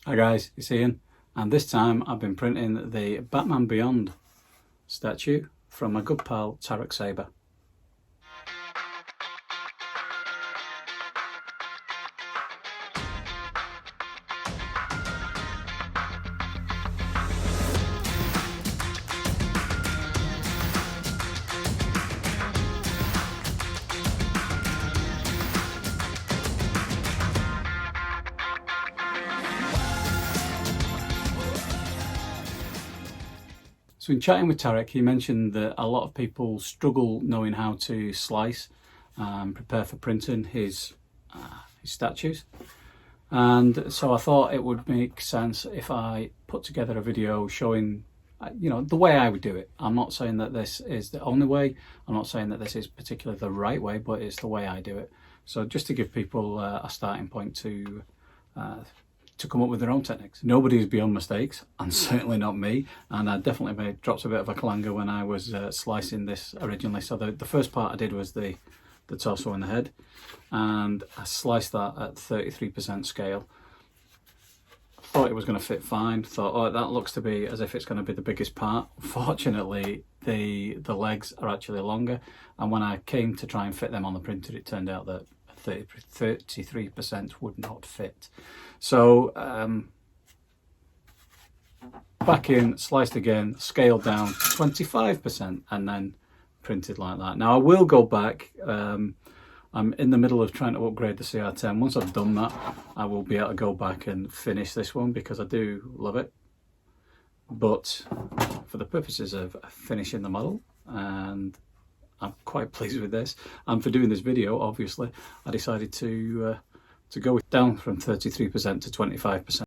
Hi guys, it's Ian, and this time I've been printing the Batman Beyond statue from my good pal Taregh Saber. So in chatting with Taregh, he mentioned that a lot of people struggle knowing how to slice and prepare for printing his statues. And so I thought it would make sense if I put together a video showing, the way I would do it. I'm not saying that this is the only way. I'm not saying that this is particularly the right way, but it's the way I do it. So just to give people a starting point to come up with their own techniques. Nobody is beyond mistakes, and certainly not me. And I definitely dropped a bit of a clanger when I was slicing this originally. So the first part I did was the torso and the head, and I sliced that at 33% scale. Thought it was going to fit fine. Thought, oh, that looks to be as if it's going to be the biggest part. Fortunately, the legs are actually longer, and when I came to try and fit them on the printer, it turned out that 33% would not fit. So back in, sliced again, scaled down to 25%, and then printed like that. Now I will go back. I'm in the middle of trying to upgrade the CR10. Once I've done that, I will be able to go back and finish this one because I do love it. But for the purposes of finishing the model, and I'm quite pleased with this, and for doing this video, obviously, I decided to go down from 33% to 25%.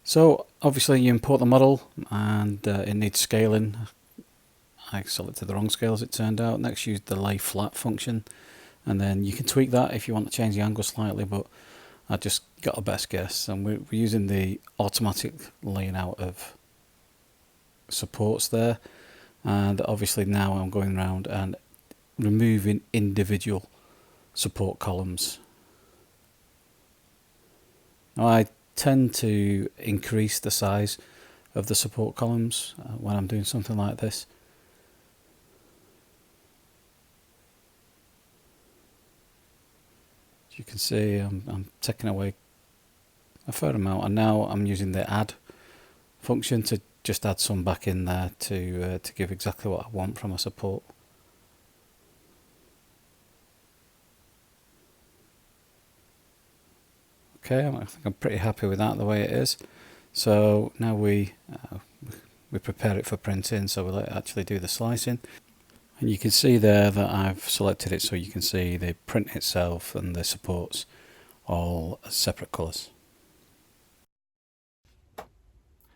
So obviously you import the model, and it needs scaling. I selected the wrong scale as it turned out. Next, use the lay flat function, and then you can tweak that if you want to change the angle slightly, but I just got a best guess, and we're using the automatic laying out of supports there. And obviously now I'm going around and removing individual support columns. Now I tend to increase the size of the support columns when I'm doing something like this. As you can see, I'm taking away a fair amount, and now I'm using the add function to just add some back in there to give exactly what I want from a support. Okay, I think I'm pretty happy with that the way it is. So now we prepare it for printing, so we'll actually do the slicing. And you can see there that I've selected it so you can see the print itself and the supports all as separate colours.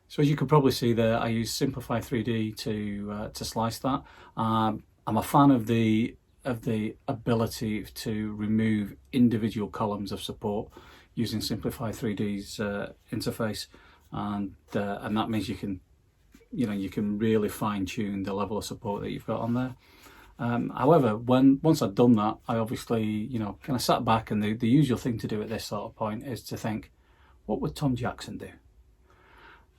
So as you can probably see there, I use Simplify 3D to slice that. I'm a fan of the ability to remove individual columns of support using Simplify 3D's interface, and that means you can really fine tune the level of support that you've got on there. However, once I'd done that, I obviously kind of sat back, and the usual thing to do at this sort of point is to think, what would Tom Jackson do?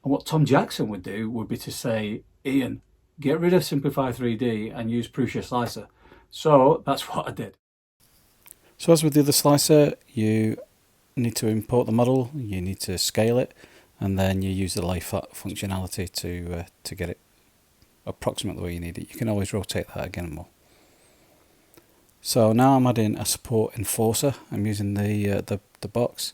And what Tom Jackson would do would be to say, Ian, get rid of Simplify 3D and use PrusaSlicer. So that's what I did. So as with the other slicer, you need to import the model, you need to scale it, and then you use the lay flat functionality to get it approximately where you need it. You can always rotate that again more. So now I'm adding a support enforcer. I'm using the box,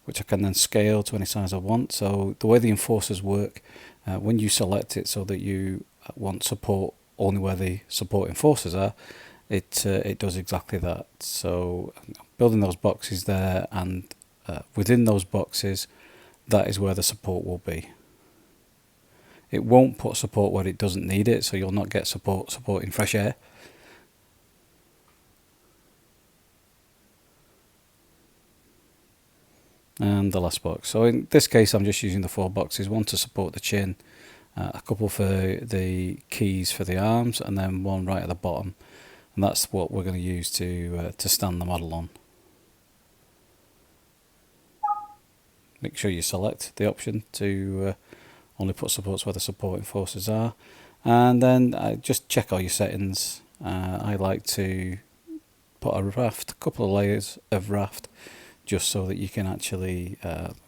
which I can then scale to any size I want. So the way the enforcers work, when you select it so that you want support only where the support enforcers are, it does exactly that. So building those boxes there, and within those boxes, that is where the support will be. It won't put support where it doesn't need it, so you'll not get support in fresh air. And the last box. So in this case, I'm just using the 4 boxes, one to support the chin, a couple for the keys for the arms, and then one right at the bottom. And that's what we're going to use to stand the model on. make sure you select the option to only put supports where the supporting forces are, and then just check all your settings. I like to put a couple of layers of raft, just so that you can actually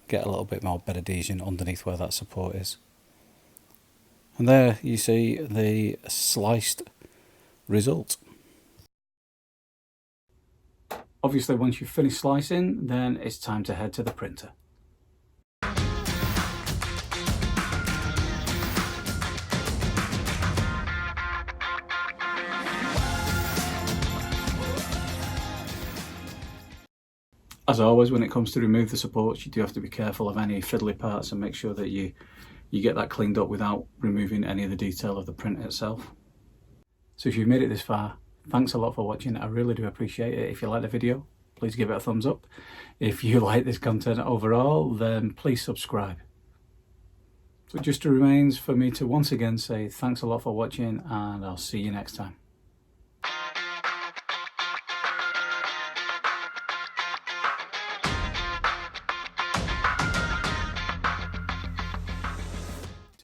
get a little bit more bed adhesion underneath where that support is. And there you see the sliced result. Obviously, once you've finished slicing, then it's time to head to the printer. As always, when it comes to remove the supports, you do have to be careful of any fiddly parts and make sure that you get that cleaned up without removing any of the detail of the print itself. So if you've made it this far, thanks a lot for watching. I really do appreciate it. If you like the video, please give it a thumbs up. If you like this content overall, then please subscribe. So it just remains for me to once again say thanks a lot for watching, and I'll see you next time.